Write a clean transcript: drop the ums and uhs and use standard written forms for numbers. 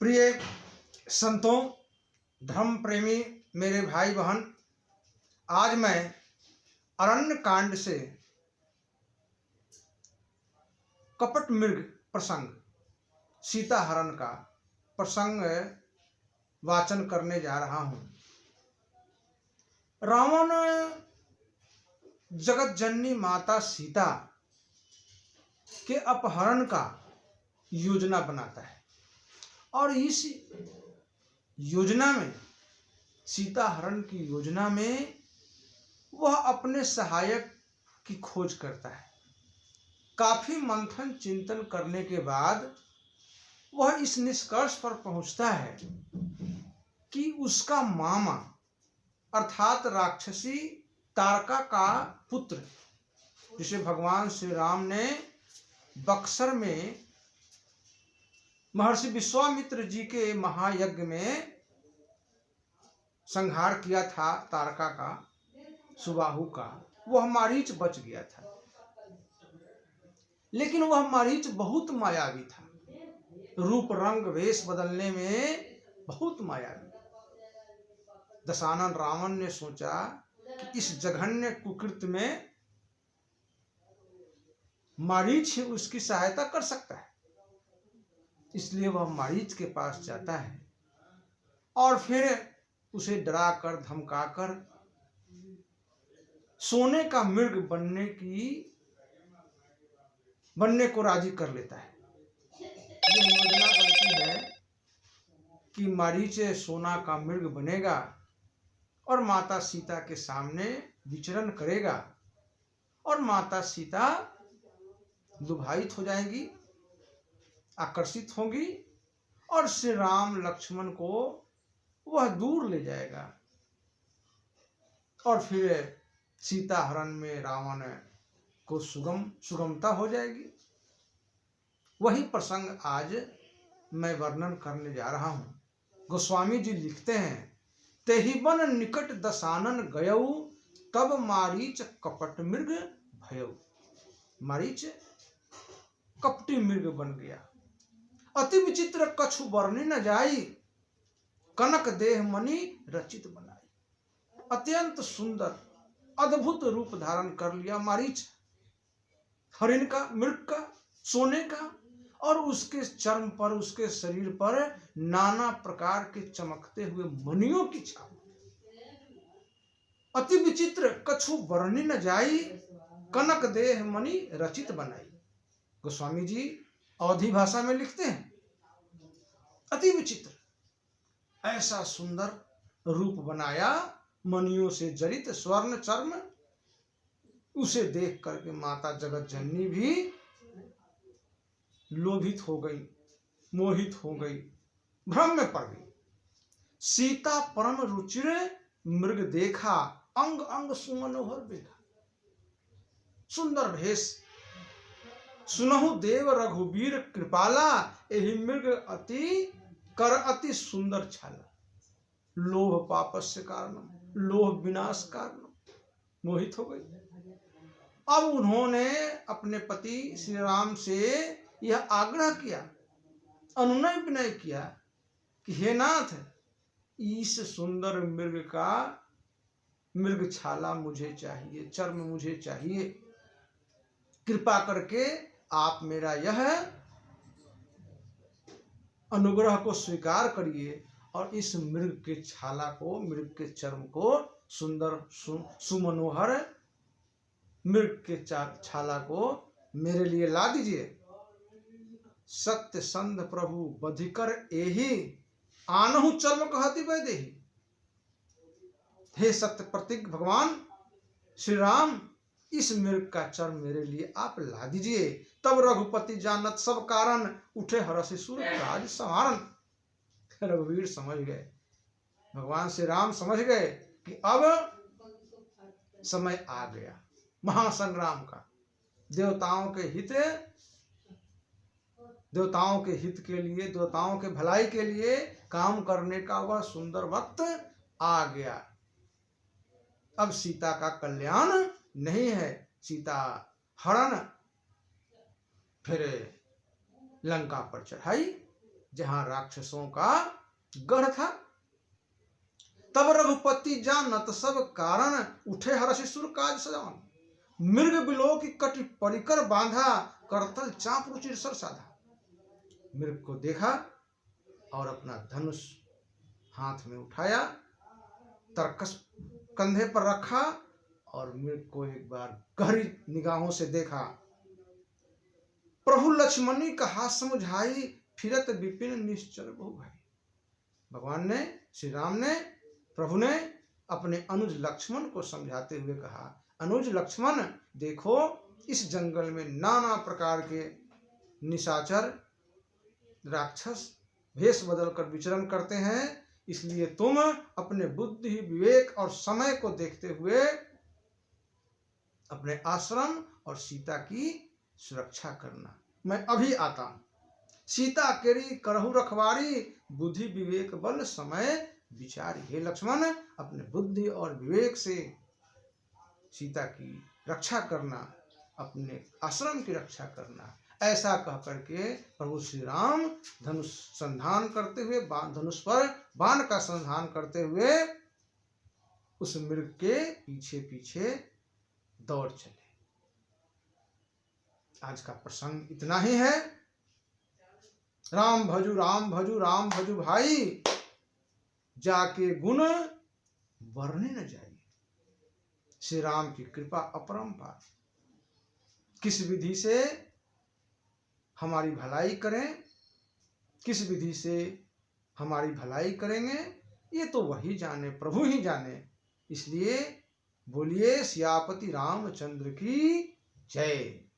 प्रिय संतों, धर्म प्रेमी मेरे भाई बहन, आज मैं अरण्य कांड से कपट मृग प्रसंग, सीता हरण का प्रसंग वाचन करने जा रहा हूं। रावण जगत जननी माता सीता के अपहरण का योजना बनाता है और इस योजना में, सीता हरण की योजना में, वह अपने सहायक की खोज करता है। काफी मंथन चिंतन करने के बाद वह इस निष्कर्ष पर पहुंचता है कि उसका मामा अर्थात राक्षसी तारका का पुत्र, जिसे भगवान श्री राम ने बक्सर में महर्षि विश्वामित्र जी के महायज्ञ में संहार किया था, तारका का, सुबाहु का, वह मारीच बच गया था। लेकिन वह मारीच बहुत मायावी था, रूप रंग वेश बदलने में बहुत मायावी। दशानन रावण ने सोचा कि इस जघन्य कुकृत्य में मारीच ही उसकी सहायता कर सकता है, इसलिए वह मारीच के पास जाता है और फिर उसे डराकर धमकाकर सोने का मृग बनने को राजी कर लेता है। यह योजना बनती है कि मारीच सोना का मृग बनेगा और माता सीता के सामने विचरण करेगा और माता सीता लुभायित हो जाएंगी, आकर्षित होंगी और श्री राम लक्ष्मण को वह दूर ले जाएगा और फिर सीता हरण में रावण को सुगमता हो जाएगी। वही प्रसंग आज मैं वर्णन करने जा रहा हूं। गोस्वामी जी लिखते हैं, तेहिबन निकट दशानन गयऊ, तब मारीच कपट मृग भयऊ। मारीच कपटी मृग बन गया, अति विचित्र कछु वर्णि न जाई, कनक देह मणि रचित बनाई। अत्यंत सुंदर अद्भुत रूप धारण कर लिया मारीच, हरिण का, मृग का, सोने का, और उसके चर्म पर, उसके शरीर पर नाना प्रकार के चमकते हुए मणियों की छाप। अति विचित्र कछु वर्णि न जाई, कनक देह मणि रचित बनाई। गोस्वामी जी अवधी भाषा में लिखते हैं, अति विचित्र, ऐसा सुंदर रूप बनाया, मणियों से जड़ित स्वर्ण चर्म। उसे देख करके माता जगत जननी भी लोभित हो गई, मोहित हो गई, भ्रम में पड़ गई। सीता परम रुचिर मृग देखा, अंग अंग सुमनोहर देखा। सुंदर भेष, सुनहु देव रघुबीर कृपाला, एहि मृग अति सुंदर छाला। लोभ पापस्य कारणम, लोभ विनाश कारणम। मोहित हो गई। अब उन्होंने अपने पति श्री राम से यह आग्रह किया, अनुनय विनय किया कि हे नाथ, इस सुंदर मृग छाला मुझे चाहिए, चर्म मुझे चाहिए। कृपा करके आप मेरा यह अनुग्रह को स्वीकार करिए और इस मृग के छाला को, मृग के चर्म को, सुंदर सुमनोहर मृग के छाला को मेरे लिए ला दीजिए। सत्य संध प्रभु बधिकर एहि, आनहु चर्म कहती वैदेही। हे सत्य प्रतीक भगवान श्री राम, इस मृग का चर्म मेरे लिए आप ला दीजिए। तब रघुपति जानत सब कारण, उठे हरषि सुर राज संहारन। रघुवीर समझ गए, भगवान श्री राम समझ गए कि अब समय आ गया महासंग्राम का। देवताओं के हित के लिए, देवताओं के भलाई के लिए काम करने का वह सुंदर वक्त आ गया। अब सीता का कल्याण नहीं है, सीता हरण, फिर लंका पर चढ़ाई, जहां राक्षसों का गढ़ था। तब रघुपति जानत सब कारण, उठे हर्षि सुर काज सजान। मृग बिलो की कटि परिकर बांधा, करतल चाप रुचिर सर साधा। मृग को देखा और अपना धनुष हाथ में उठाया, तरकस कंधे पर रखा और मृग को एक बार गहरी निगाहों से देखा। प्रभु लक्ष्मणी कहा समुझाई, फिरत विपिन निश्चर बहु भाई। भगवान ने, श्री राम ने, प्रभु ने अपने अनुज लक्ष्मण को समझाते हुए कहा, अनुज लक्ष्मण देखो, इस जंगल में नाना प्रकार के निशाचर राक्षस भेष बदलकर विचरण करते हैं, इसलिए तुम अपने बुद्धि, विवेक और समय को देखते हुए अपने आश्रम और सीता की सुरक्षा करना। मैं अभी आता हूं। सीता केरी करहु रखवारी, बुद्धि विवेक बल समय विचारी। हे लक्ष्मण, अपने बुद्धि और विवेक से सीता की रक्षा करना, अपने आश्रम की रक्षा करना। ऐसा कह करके प्रभु श्री राम धनुष संधान करते हुए, धनुष पर बाण का संधान करते हुए उस मृग के पीछे पीछे दौड़ चले। आज का प्रसंग इतना ही है। राम भजू राम भजू राम भजू भाई, जाके गुण वर्णे न जाए। श्री राम की कृपा अपरंपार। किस विधि से हमारी भलाई करें, किस विधि से हमारी भलाई करेंगे, ये तो वही जाने, प्रभु ही जाने। इसलिए बोलिए सियापति रामचंद्र की जय।